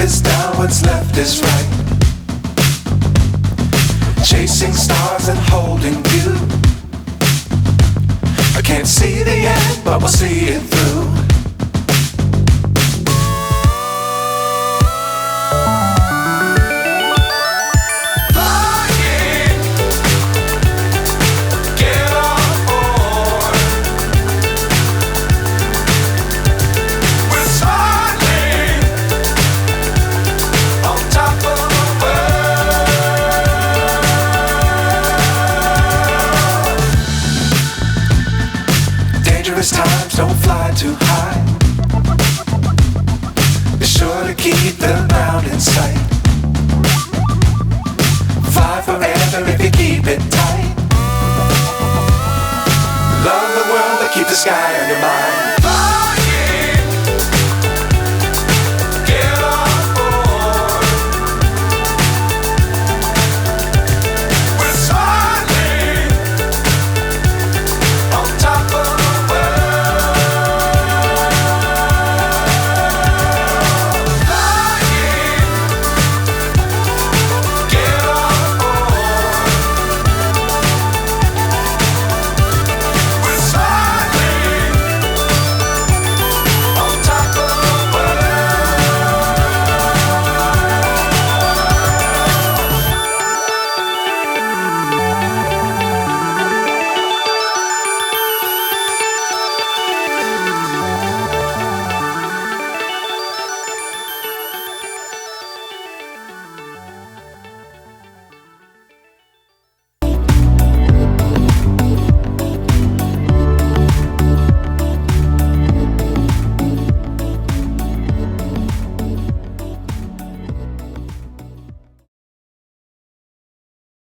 is down, what's left is right. Chasing stars and holding you. I can't see the end, but we'll see it through. Times don't fly too high. Be sure to keep the ground in sight. Fly forever if you keep it tight. Love the world, but keep the sky on your mind.